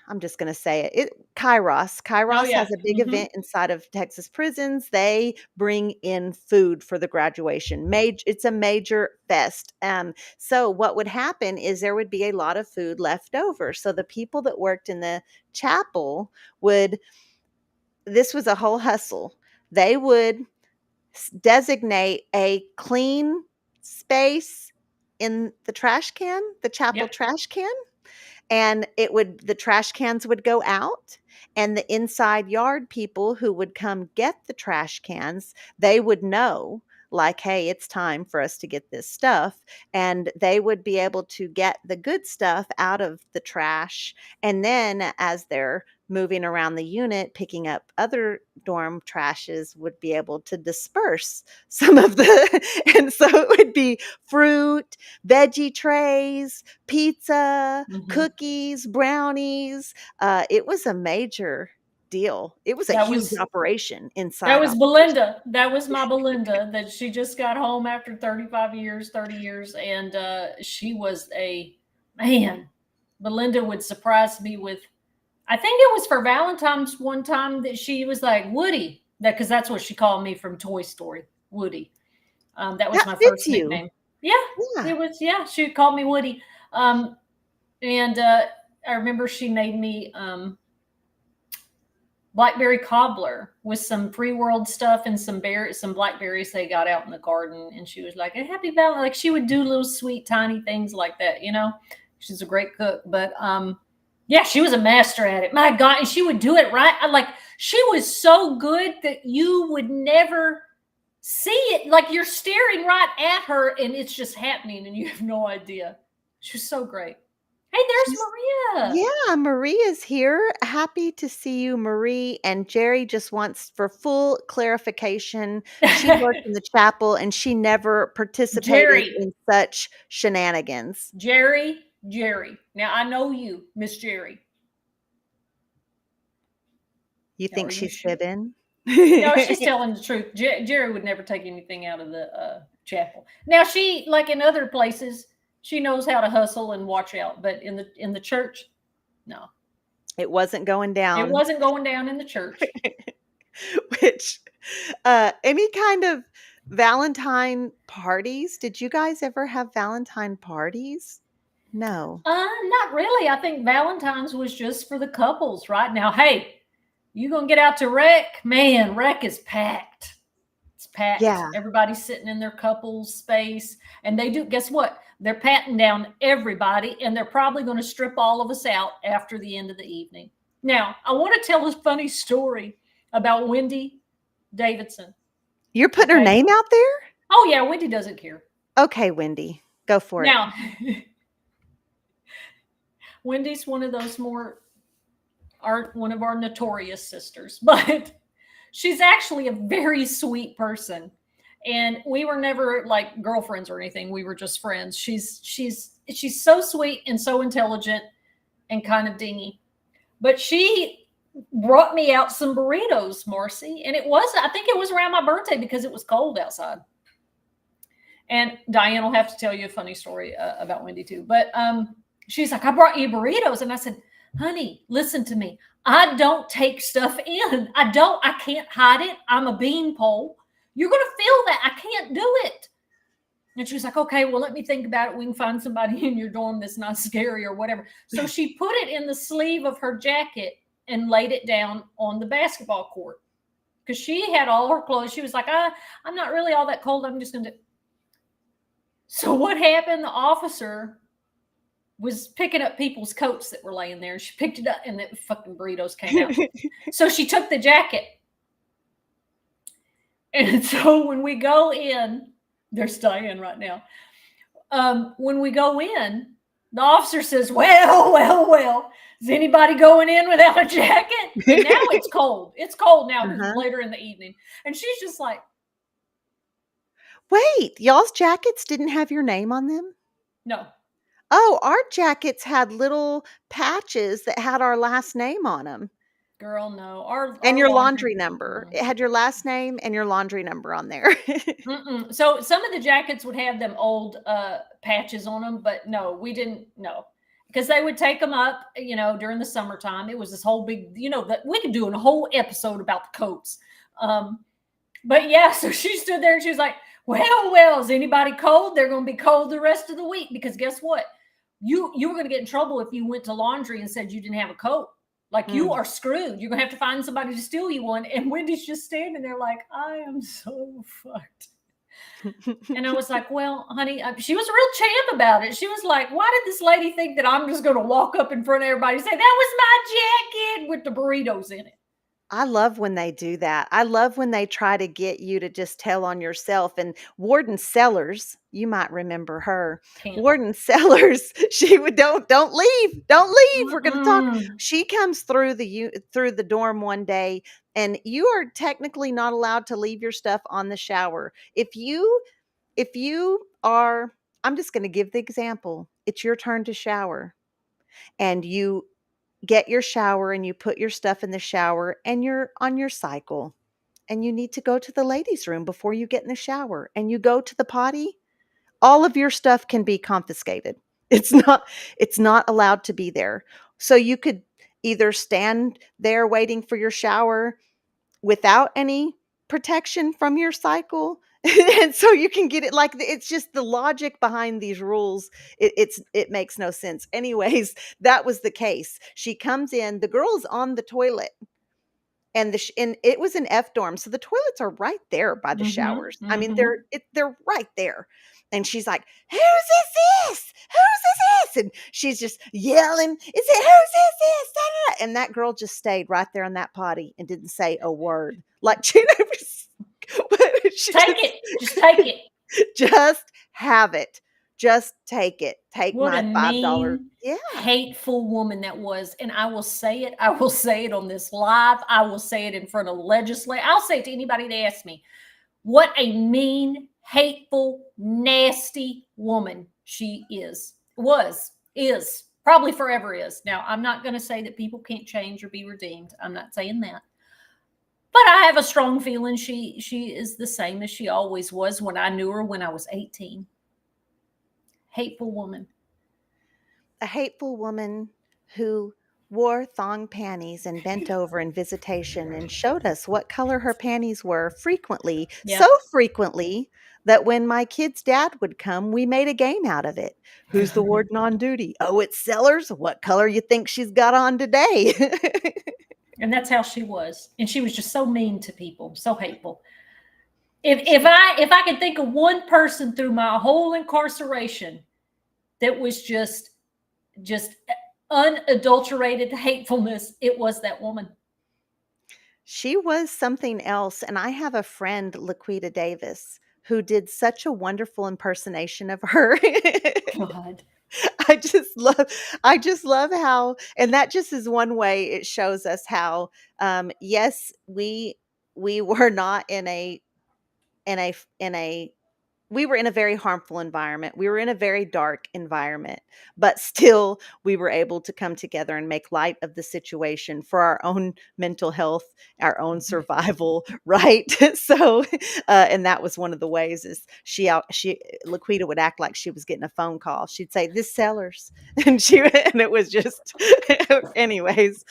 I'm just gonna say it. Kairos. Oh Kairos yeah. has a big Mhm. event inside of Texas prisons. They bring in food for the graduation. It's a major fest. So what would happen is there would be a lot of food left over. So the people that worked in the chapel would this was a whole hustle. They would designate a clean space in the chapel Yep. trash can, and the trash cans would go out, and the inside yard people who would come get the trash cans, they would know, like, hey, it's time for us to get this stuff, and they would be able to get the good stuff out of the trash, and then as they're moving around the unit, picking up other dorm trashes would be able to disperse some of the, and so it would be fruit, veggie trays, pizza, Mhm. cookies, brownies. It was a major deal. It was a That huge was operation that inside was operation. Belinda. That was my Belinda that she just got home after 35 years, 30 years, and she was a man. Belinda would surprise me with, I think it was for Valentine's one time that she was like, Woody, that because that's what she called me from Toy Story, Woody. That was That my fits first you. nickname. Yeah, Yeah. it was. Yeah, she called me Woody. Um, and I remember she made me blackberry cobbler with some free world stuff and some blackberries they got out in the garden. And she was like, a happy Valentine. Like she would do little sweet, tiny things like that, you know? She's a great cook. But yeah, she was a master at it. My God. And she would do it right. Like she was so good that you would never see it. Like you're staring right at her and it's just happening and you have no idea. She was so great. Hey, there's She's Maria. Yeah, Marie is here. Happy to see you, Marie. And Jerry just wants for full clarification. She worked in the chapel and she never participated Jerry. in such shenanigans. Jerry. Now I know you, Miss Jerry. You Now, think are you she's sure? fibbing? No, she's telling the truth. Jerry would never take anything out of the chapel. Now she, like in other places, she knows how to hustle and watch out, but in the church, no, It wasn't going it down. wasn't going down in the church. Which, any kind of Valentine parties? Did you guys ever have Valentine parties? No. Not really. I think Valentine's was just for the couples right now. Hey, you gonna get out to rec? Man, rec is packed. It's packed. Yeah. Everybody's sitting in their couples space, and they do. Guess what? They're patting down everybody, and they're probably going to strip all of us out after the end of the evening. Now, I want to tell a funny story about Wendy Davidson. You're putting her Okay. name out there? Oh yeah, Wendy doesn't care. Okay, Wendy, go for it. Now, Wendy's one of those one of our notorious sisters, but she's actually a very sweet person. And we were never like girlfriends or anything. We were just friends. She's so sweet and so intelligent and kind of dingy. But she brought me out some burritos, Marci. And I think it was around my birthday because it was cold outside. And Diane will have to tell you a funny story about Wendy too. But she's like, I brought you burritos. And I said, honey, listen to me. I don't take stuff in. I can't hide it. I'm a beanpole. You're going to feel that. I can't do it. And she was like, okay, well, let me think about it. We can find somebody in your dorm that's not scary or whatever. So she put it in the sleeve of her jacket and laid it down on the basketball court because she had all her clothes. She was like, I'm not really all that cold. I'm just going to. So what happened? The officer was picking up people's coats that were laying there. She picked it up and the fucking burritos came out. So she took the jacket. And so when we go in, there's Diane right now. When we go in, the officer says, well, is anybody going in without a jacket? And now it's cold. It's cold now because it's later in the evening. And she's just like, Wait, y'all's jackets didn't have your name on them? no. Oh, our jackets had little patches that had our last name on them. Girl, no. And your laundry number. It had your last name and your laundry number on there. So some of the jackets would have them old patches on them, but no, we didn't. No, because they would take them up, during the summertime. It was this whole big, that we could do a whole episode about the coats. But yeah, so she stood there and she was like, well, is anybody cold? They're going to be cold the rest of the week because guess what? You were going to get in trouble if you went to laundry and said you didn't have a coat. Like you are screwed. You're going to have to find somebody to steal you one. And Wendy's just standing there like, I am so fucked. And I was like, well, honey, she was a real champ about it. She was like, why did this lady think that I'm just going to walk up in front of everybody and say, that was my jacket with the burritos in it? I love when they do that. I love when they try to get you to just tell on yourself, and Warden Sellers, you might remember her. Can't. Warden Sellers, she would, "Don't leave. Don't leave. We're gonna talk." Mm-mm. She comes through the dorm one day, and you are technically not allowed to leave your stuff on the shower. If you are, I'm just gonna give the example. It's your turn to shower, and you get your shower and you put your stuff in the shower and you're on your cycle and you need to go to the ladies' room before you get in the shower and you go to the potty, all of your stuff can be confiscated. It's not it's not allowed to be there. So you could either stand there waiting for your shower without any protection from your cycle and so you can get it, like, it's just the logic behind these rules. It makes no sense. Anyways, that was the case. She comes in, the girl's on the toilet, and it was an F dorm, so the toilets are right there by the Mm-hmm. showers. I mean, Mm-hmm. they're right there. And she's like, "Whose is this? Whose is this?" And she's just yelling, "Is it whose is this?" Da, da, da. And that girl just stayed right there on that potty and didn't say a word. Like she never she Take it. Just take it. just have it. Just take it. Take What a my $5. mean, Yeah. hateful woman that was. And I will say it. I will say it on this live. I will say it in front of legislators. I'll say it to anybody that asks me. What a mean, hateful, nasty woman she is, probably forever is. Now, I'm not going to say that people can't change or be redeemed. I'm not saying that. But I have a strong feeling she is the same as she always was when I knew her when I was 18. Hateful woman. A hateful woman who wore thong panties and bent over in visitation and showed us what color her panties were frequently, so Yep. frequently that when my kid's dad would come, we made a game out of it. Who's the warden on duty? Oh, it's Sellers. What color you think she's got on today? And that's how she was. And she was just so mean to people, so hateful. If if She I if I could think of one person through my whole incarceration that was just unadulterated hatefulness, it was that woman. she was something else, and I have a friend, Laquita Davis, who did such a wonderful impersonation of her. God. I just love I just love how, and that just is one way it shows us how, yes, we were not in a we were in a very harmful environment. We were in a very dark environment, but still we were able to come together and make light of the situation for our own mental health, our own survival, right? So, and that was one of the ways is she Laquita would act like she was getting a phone call. She'd say, "This Sellers," and it was just, anyways,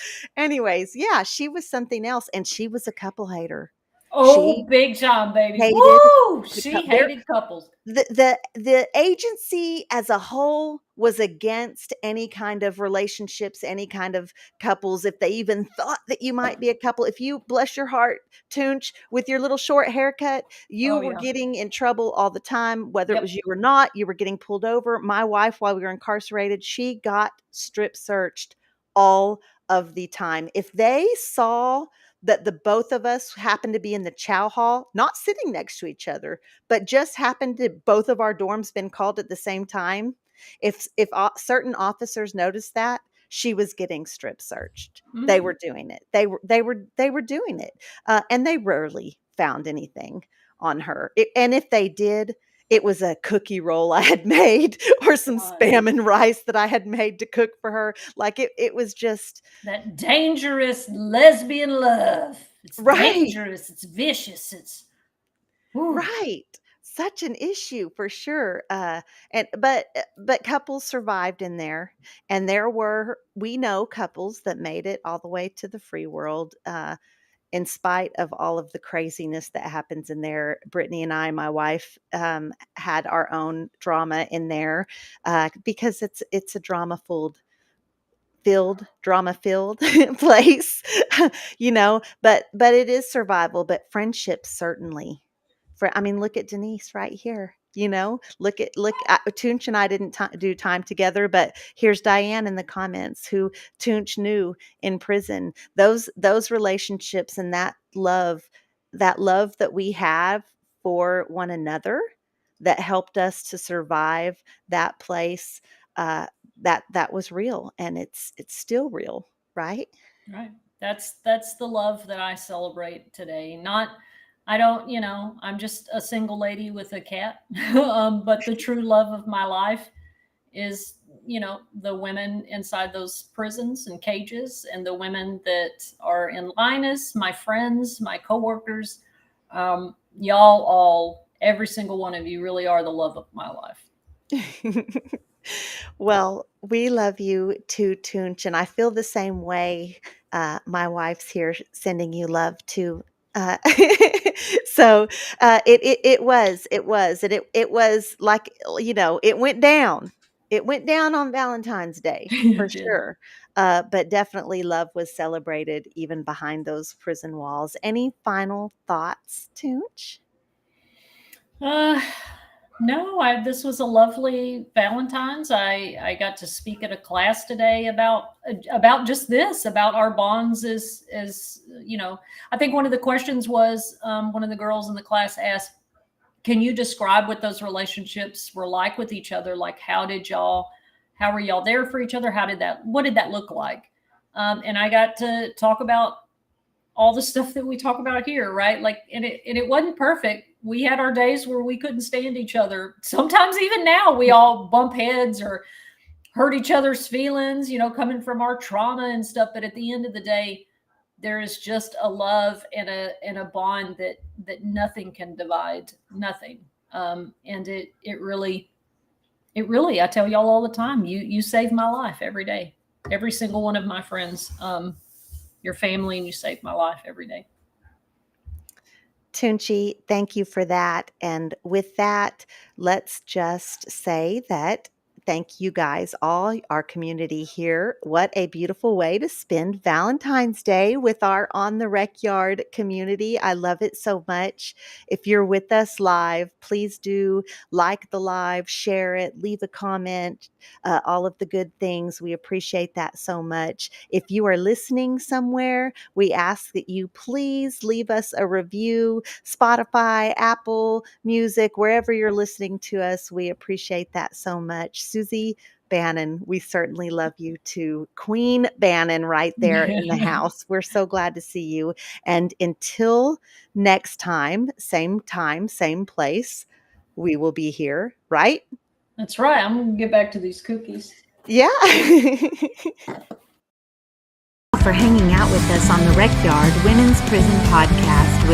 yeah, she was something else, and she was a couple hater. Oh, She big time, baby. hated Woo! the She there hated couples. the agency as a whole was against any kind of relationships, any kind of couples. If they even thought that you might be a couple, if you, bless your heart, Toonch, with your little short haircut, you Oh were yeah. getting in trouble all the time. Whether it Yep. was you or not, you were getting pulled over. My wife, while we were incarcerated, she got strip searched all of the time. If they saw that the both of us happened to be in the chow hall, not sitting next to each other, but just happened to both of our dorms been called at the same time. If certain officers noticed that, she was getting strip searched. They Mm-hmm. were doing it. They were doing it, and they rarely found anything on her. And if they did, it was a cookie roll I had made or some God. spam and rice that I had made to cook for her. Like it was just That dangerous lesbian love. It's right. dangerous. It's vicious. It's whew. Right. Such an issue for sure. And but couples survived in there, and there were, we know, couples that made it all the way to the free world, in spite of all of the craziness that happens in there. Brittany and I, my wife, had our own drama in there, because it's a drama filled place, but it is survival, but friendship certainly. I mean, look at Denise right here. Look, Toonch and I didn't do time together, but here's Diane in the comments who Toonch knew in prison. Those relationships and that love that we have for one another that helped us to survive that place, that was real, and it's still real, right? Right. That's the love that I celebrate today. Not, I don't, I'm just a single lady with a cat. But the true love of my life is, the women inside those prisons and cages, and the women that are in Linus, my friends, my coworkers. Y'all all, every single one of you really are the love of my life. Well, we love you too, Toonch, and I feel the same way. My wife's here sending you love too. Uh, so it was like, it went down. It went down on Valentine's Day for It did. sure. But definitely love was celebrated even behind those prison walls. Any final thoughts, Toonch? Uh, no, this was a lovely Valentine's. I got to speak at a class today about just this, about our bonds. I think one of the questions was, one of the girls in the class asked, "Can you describe what those relationships were like with each other? Like, how were y'all there for each other? What did that look like?" And I got to talk about all the stuff that we talk about here, right? Like, and it wasn't perfect. We had our days where we couldn't stand each other. Sometimes even now we all bump heads or hurt each other's feelings, coming from our trauma and stuff. But at the end of the day, there is just a love and a bond that nothing can divide, nothing. And it really, I tell y'all all the time, you save my life every day. Every single one of my friends, your family, and you save my life every day. Toonchi, thank you for that. And with that, let's just say that thank you guys, all our community here. What a beautiful way to spend Valentine's Day with our On the Rec Yard community. I love it so much. If you're with us live, please do like the live, share it, leave a comment, all of the good things. We appreciate that so much. If you are listening somewhere, we ask that you please leave us a review. Spotify, Apple Music, wherever you're listening to us, we appreciate that so much. Susie Bannon, we certainly love you too. Queen Bannon right there in the house. We're so glad to see you. And until next time, same place, we will be here, right? That's right. I'm going to get back to these cookies. Yeah. For hanging out with us on the Rec Yard Women's Prison Podcast with